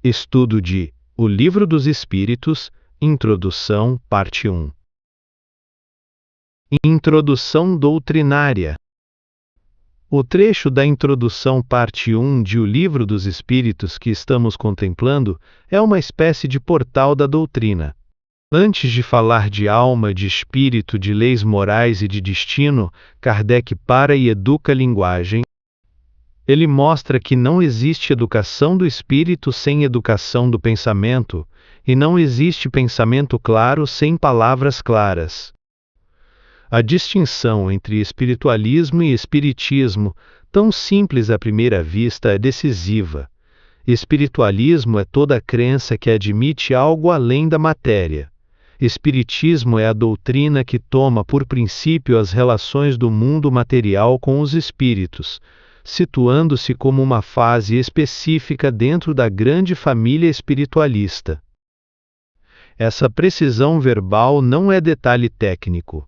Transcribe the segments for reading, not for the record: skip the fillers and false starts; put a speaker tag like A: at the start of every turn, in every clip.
A: Estudo de O Livro dos Espíritos, Introdução, Parte 1. Introdução doutrinária. O trecho da Introdução, Parte 1 de O Livro dos Espíritos que estamos contemplando é uma espécie de portal da doutrina. Antes de falar de alma, de espírito, de leis morais e de destino, Kardec para e educa a linguagem. Ele mostra que não existe educação do espírito sem educação do pensamento, e não existe pensamento claro sem palavras claras. A distinção entre espiritualismo e espiritismo, tão simples à primeira vista, é decisiva. Espiritualismo é toda a crença que admite algo além da matéria. Espiritismo é a doutrina que toma por princípio as relações do mundo material com os espíritos, situando-se como uma fase específica dentro da grande família espiritualista. Essa precisão verbal não é detalhe técnico.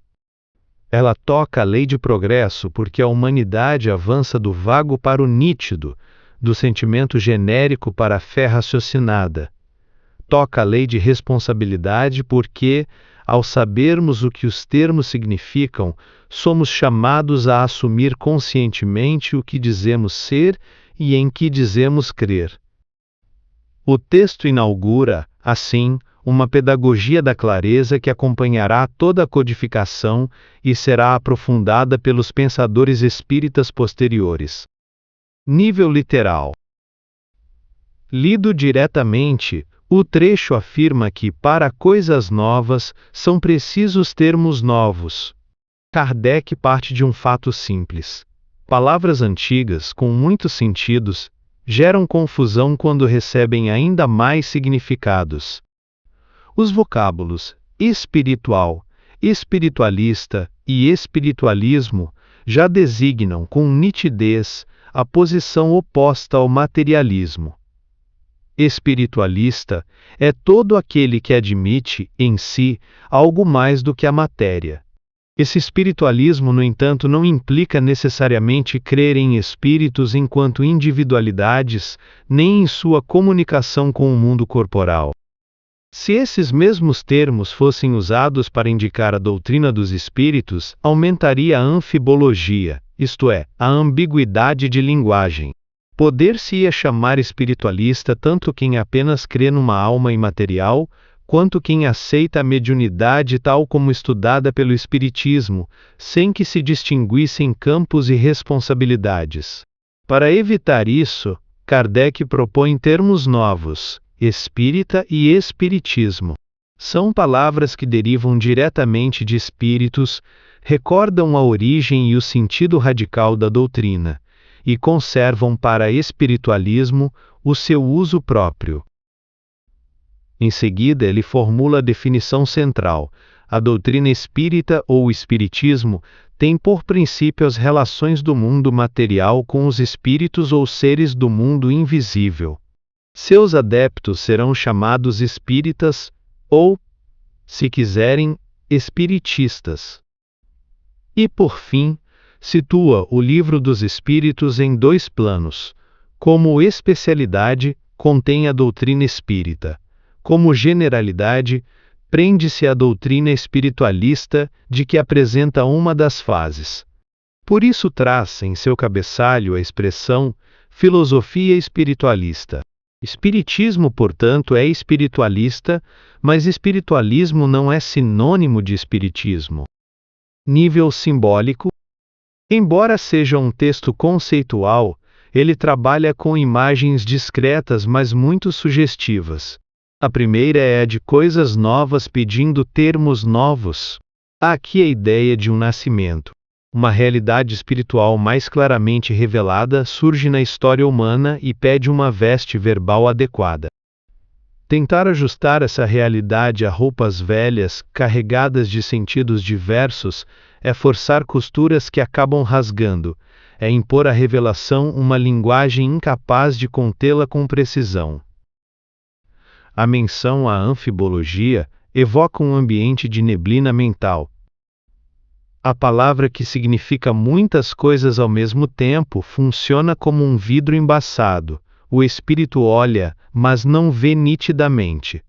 A: Ela toca a lei de progresso porque a humanidade avança do vago para o nítido, do sentimento genérico para a fé raciocinada. Toca a lei de responsabilidade porque, ao sabermos o que os termos significam, somos chamados a assumir conscientemente o que dizemos ser e em que dizemos crer. O texto inaugura, assim, uma pedagogia da clareza que acompanhará toda a codificação e será aprofundada pelos pensadores espíritas posteriores. Nível literal. Lido diretamente, o trecho afirma que, para coisas novas, são precisos termos novos. Kardec parte de um fato simples. Palavras antigas, com muitos sentidos, geram confusão quando recebem ainda mais significados. Os vocábulos espiritual, espiritualista e espiritualismo já designam com nitidez a posição oposta ao materialismo. Espiritualista é todo aquele que admite, em si, algo mais do que a matéria. Esse espiritualismo, no entanto, não implica necessariamente crer em espíritos enquanto individualidades, nem em sua comunicação com o mundo corporal. Se esses mesmos termos fossem usados para indicar a doutrina dos espíritos, aumentaria a anfibologia, isto é, a ambiguidade de linguagem. Poder-se-ia chamar espiritualista tanto quem apenas crê numa alma imaterial, quanto quem aceita a mediunidade tal como estudada pelo Espiritismo, sem que se distinguissem campos e responsabilidades. Para evitar isso, Kardec propõe termos novos: espírita e espiritismo. São palavras que derivam diretamente de espíritos, recordam a origem e o sentido radical da doutrina, e conservam para espiritualismo o seu uso próprio. Em seguida, ele formula a definição central. A doutrina espírita ou espiritismo tem por princípio as relações do mundo material com os espíritos ou seres do mundo invisível. Seus adeptos serão chamados espíritas ou, se quiserem, espiritistas. E, por fim, situa o Livro dos Espíritos em dois planos. Como especialidade, contém a doutrina espírita. Como generalidade, prende-se à doutrina espiritualista, de que apresenta uma das fases. Por isso traz em seu cabeçalho a expressão filosofia espiritualista. Espiritismo, portanto, é espiritualista, mas espiritualismo não é sinônimo de espiritismo. Nível simbólico. Embora seja um texto conceitual, ele trabalha com imagens discretas, mas muito sugestivas. A primeira é a de coisas novas pedindo termos novos. Há aqui a ideia de um nascimento. Uma realidade espiritual mais claramente revelada surge na história humana e pede uma veste verbal adequada. Tentar ajustar essa realidade a roupas velhas, carregadas de sentidos diversos, é forçar costuras que acabam rasgando, é impor à revelação uma linguagem incapaz de contê-la com precisão. A menção à anfibologia evoca um ambiente de neblina mental. A palavra, que significa muitas coisas ao mesmo tempo, funciona como um vidro embaçado. O espírito olha, mas não vê nitidamente.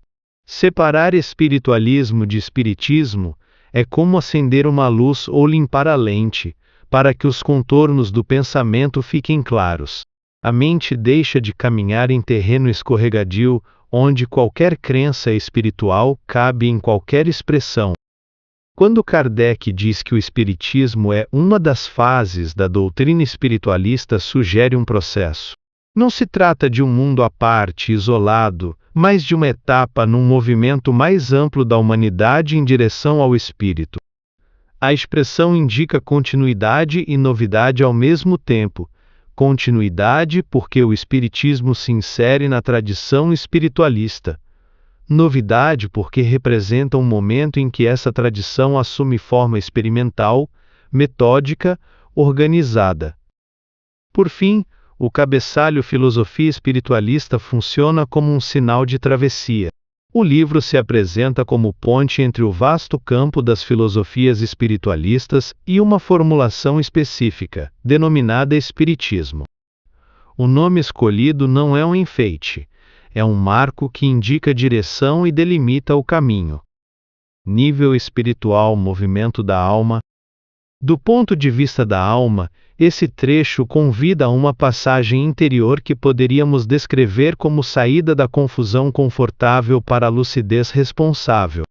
A: Separar espiritualismo de espiritismo é como acender uma luz ou limpar a lente, para que os contornos do pensamento fiquem claros. A mente deixa de caminhar em terreno escorregadio, onde qualquer crença espiritual cabe em qualquer expressão. Quando Kardec diz que o espiritismo é uma das fases da doutrina espiritualista, sugere um processo. Não se trata de um mundo à parte, isolado, mas de uma etapa num movimento mais amplo da humanidade em direção ao espírito. A expressão indica continuidade e novidade ao mesmo tempo. Continuidade porque o espiritismo se insere na tradição espiritualista. Novidade porque representa um momento em que essa tradição assume forma experimental, metódica, organizada. Por fim, o cabeçalho Filosofia Espiritualista funciona como um sinal de travessia. O livro se apresenta como ponte entre o vasto campo das filosofias espiritualistas e uma formulação específica, denominada Espiritismo. O nome escolhido não é um enfeite. É um marco que indica direção e delimita o caminho. Nível espiritual, movimento da alma. Do ponto de vista da alma, esse trecho convida a uma passagem interior que poderíamos descrever como saída da confusão confortável para a lucidez responsável.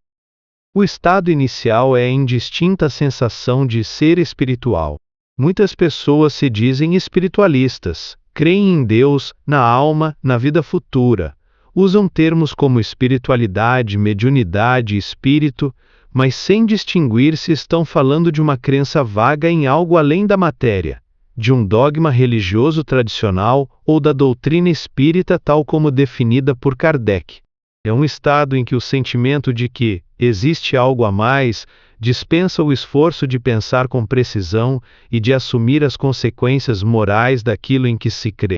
A: O estado inicial é a indistinta sensação de ser espiritual. Muitas pessoas se dizem espiritualistas. Creem em Deus, na alma, na vida futura. Usam termos como espiritualidade, mediunidade e espírito, mas sem distinguir se estão falando de uma crença vaga em algo além da matéria, de um dogma religioso tradicional ou da doutrina espírita tal como definida por Kardec. É um estado em que o sentimento de que existe algo a mais dispensa o esforço de pensar com precisão e de assumir as consequências morais daquilo em que se crê.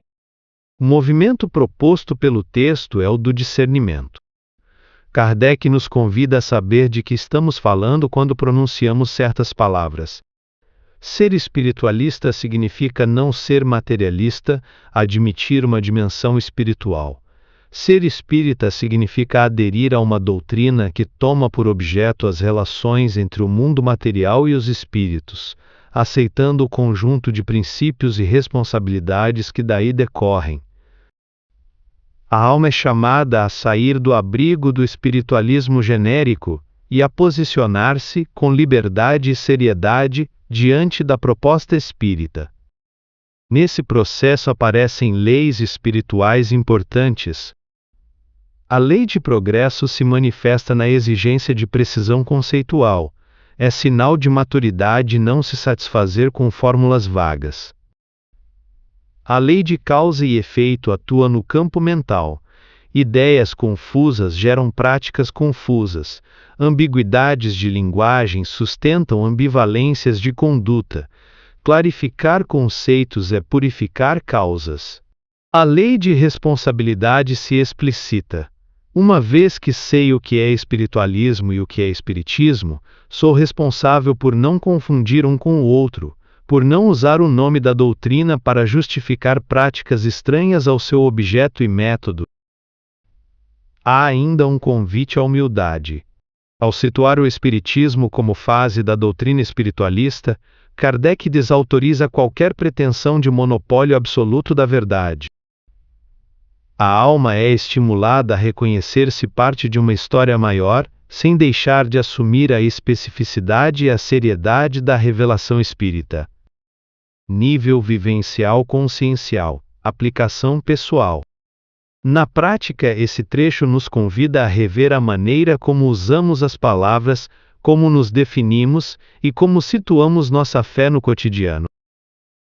A: O movimento proposto pelo texto é o do discernimento. Kardec nos convida a saber de que estamos falando quando pronunciamos certas palavras. Ser espiritualista significa não ser materialista, admitir uma dimensão espiritual. Ser espírita significa aderir a uma doutrina que toma por objeto as relações entre o mundo material e os espíritos, aceitando o conjunto de princípios e responsabilidades que daí decorrem. A alma é chamada a sair do abrigo do espiritualismo genérico e a posicionar-se com liberdade e seriedade diante da proposta espírita. Nesse processo aparecem leis espirituais importantes. A lei de progresso se manifesta na exigência de precisão conceitual. É sinal de maturidade não se satisfazer com fórmulas vagas. A lei de causa e efeito atua no campo mental. Ideias confusas geram práticas confusas. Ambiguidades de linguagem sustentam ambivalências de conduta. Clarificar conceitos é purificar causas. A lei de responsabilidade se explicita. Uma vez que sei o que é espiritualismo e o que é espiritismo, sou responsável por não confundir um com o outro, por não usar o nome da doutrina para justificar práticas estranhas ao seu objeto e método. Há ainda um convite à humildade. Ao situar o espiritismo como fase da doutrina espiritualista, Kardec desautoriza qualquer pretensão de monopólio absoluto da verdade. A alma é estimulada a reconhecer-se parte de uma história maior, sem deixar de assumir a especificidade e a seriedade da revelação espírita. Nível vivencial consciencial, aplicação pessoal. Na prática, esse trecho nos convida a rever a maneira como usamos as palavras, como nos definimos e como situamos nossa fé no cotidiano.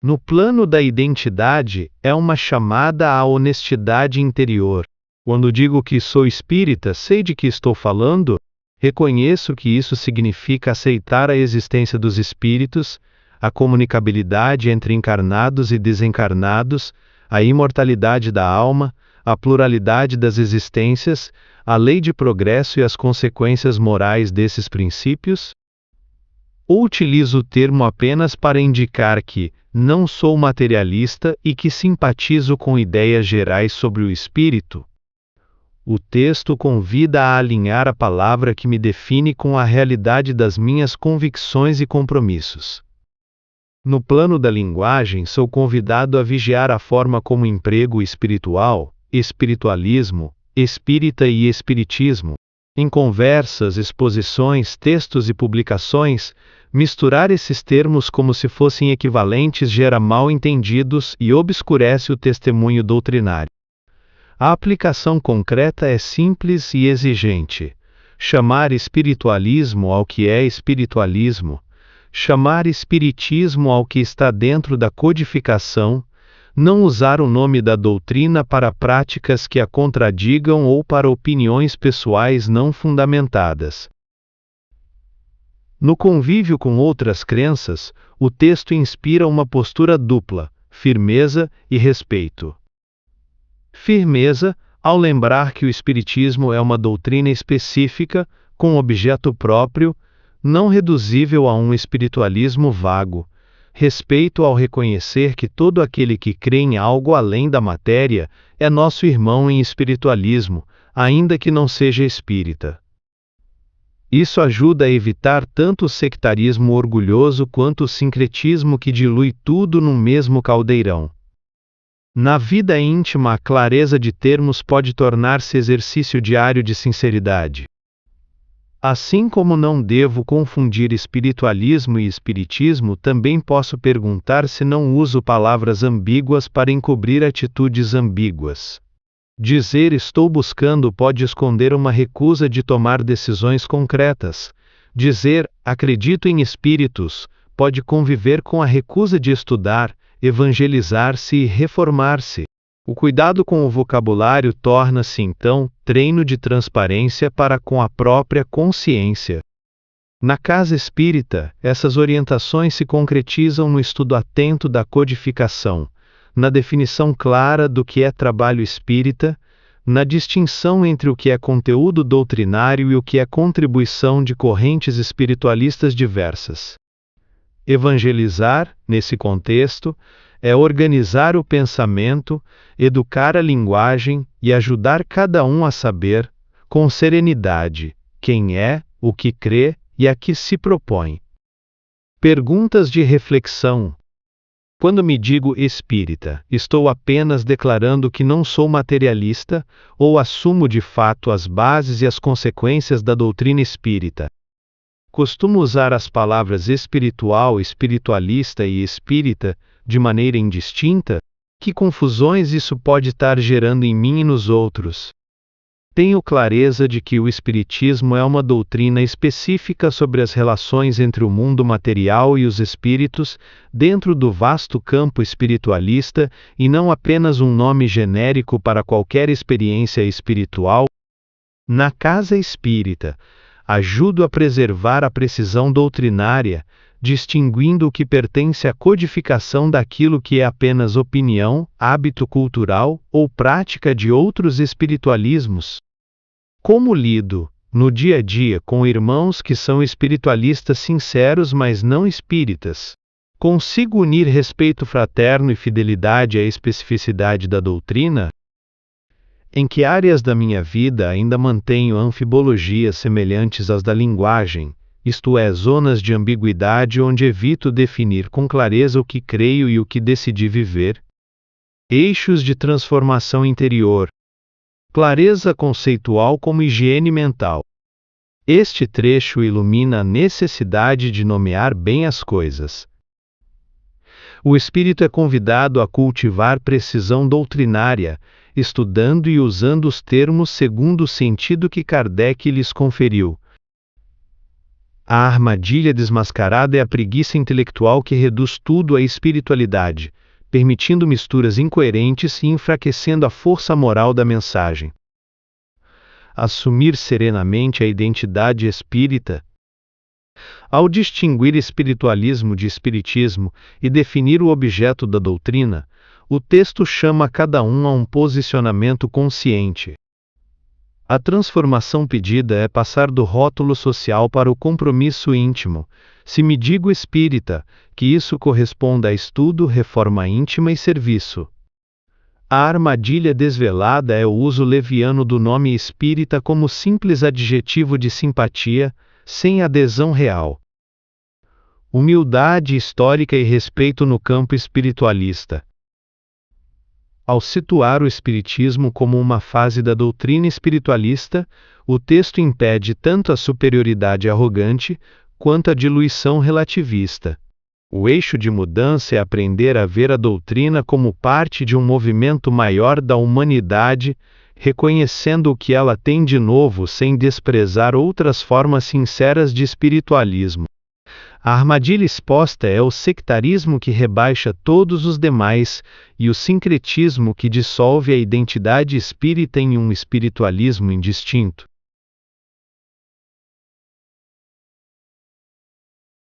A: No plano da identidade, é uma chamada à honestidade interior. Quando digo que sou espírita, sei de que estou falando, reconheço que isso significa aceitar a existência dos espíritos, a comunicabilidade entre encarnados e desencarnados, a imortalidade da alma, a pluralidade das existências, a lei de progresso e as consequências morais desses princípios? Ou utilizo o termo apenas para indicar que não sou materialista e que simpatizo com ideias gerais sobre o espírito? O texto convida a alinhar a palavra que me define com a realidade das minhas convicções e compromissos. No plano da linguagem, sou convidado a vigiar a forma como emprego espiritual, espiritualismo, espírita e espiritismo. Em conversas, exposições, textos e publicações, misturar esses termos como se fossem equivalentes gera mal-entendidos e obscurece o testemunho doutrinário. A aplicação concreta é simples e exigente. Chamar espiritualismo ao que é espiritualismo, chamar espiritismo ao que está dentro da codificação, não usar o nome da doutrina para práticas que a contradigam ou para opiniões pessoais não fundamentadas. No convívio com outras crenças, o texto inspira uma postura dupla, firmeza e respeito. Firmeza, ao lembrar que o Espiritismo é uma doutrina específica, com objeto próprio, não reduzível a um espiritualismo vago. Respeito ao reconhecer que todo aquele que crê em algo além da matéria é nosso irmão em espiritualismo, ainda que não seja espírita. Isso ajuda a evitar tanto o sectarismo orgulhoso quanto o sincretismo que dilui tudo num mesmo caldeirão. Na vida íntima, a clareza de termos pode tornar-se exercício diário de sinceridade. Assim como não devo confundir espiritualismo e espiritismo, também posso perguntar se não uso palavras ambíguas para encobrir atitudes ambíguas. Dizer estou buscando pode esconder uma recusa de tomar decisões concretas. Dizer acredito em espíritos pode conviver com a recusa de estudar, evangelizar-se e reformar-se. O cuidado com o vocabulário torna-se, então, treino de transparência para com a própria consciência. Na casa espírita, essas orientações se concretizam no estudo atento da codificação, na definição clara do que é trabalho espírita, na distinção entre o que é conteúdo doutrinário e o que é contribuição de correntes espiritualistas diversas. Evangelizar, nesse contexto, é organizar o pensamento, educar a linguagem e ajudar cada um a saber, com serenidade, quem é, o que crê e a que se propõe. Perguntas de reflexão. Quando me digo espírita, estou apenas declarando que não sou materialista ou assumo de fato as bases e as consequências da doutrina espírita? Costumo usar as palavras espiritual, espiritualista e espírita de maneira indistinta? Que confusões isso pode estar gerando em mim e nos outros? Tenho clareza de que o Espiritismo é uma doutrina específica sobre as relações entre o mundo material e os espíritos, dentro do vasto campo espiritualista, e não apenas um nome genérico para qualquer experiência espiritual. Na casa espírita, ajudo a preservar a precisão doutrinária, distinguindo o que pertence à codificação daquilo que é apenas opinião, hábito cultural ou prática de outros espiritualismos. Como lido, no dia a dia, com irmãos que são espiritualistas sinceros, mas não espíritas? Consigo unir respeito fraterno e fidelidade à especificidade da doutrina? Em que áreas da minha vida ainda mantenho anfibologias semelhantes às da linguagem, isto é, zonas de ambiguidade onde evito definir com clareza o que creio e o que decidi viver? Eixos de transformação interior. Clareza conceitual como higiene mental. Este trecho ilumina a necessidade de nomear bem as coisas. O espírito é convidado a cultivar precisão doutrinária, estudando e usando os termos segundo o sentido que Kardec lhes conferiu. A armadilha desmascarada é a preguiça intelectual que reduz tudo à espiritualidade, permitindo misturas incoerentes e enfraquecendo a força moral da mensagem. Assumir serenamente a identidade espírita. Ao distinguir espiritualismo de espiritismo e definir o objeto da doutrina, o texto chama cada um a um posicionamento consciente. A transformação pedida é passar do rótulo social para o compromisso íntimo. Se me digo espírita, que isso corresponda a estudo, reforma íntima e serviço. A armadilha desvelada é o uso leviano do nome espírita como simples adjetivo de simpatia, sem adesão real. Humildade histórica e respeito no campo espiritualista. Ao situar o espiritismo como uma fase da doutrina espiritualista, o texto impede tanto a superioridade arrogante, quanto a diluição relativista. O eixo de mudança é aprender a ver a doutrina como parte de um movimento maior da humanidade, reconhecendo o que ela tem de novo sem desprezar outras formas sinceras de espiritualismo. A armadilha exposta é o sectarismo que rebaixa todos os demais, e o sincretismo que dissolve a identidade espírita em um espiritualismo indistinto.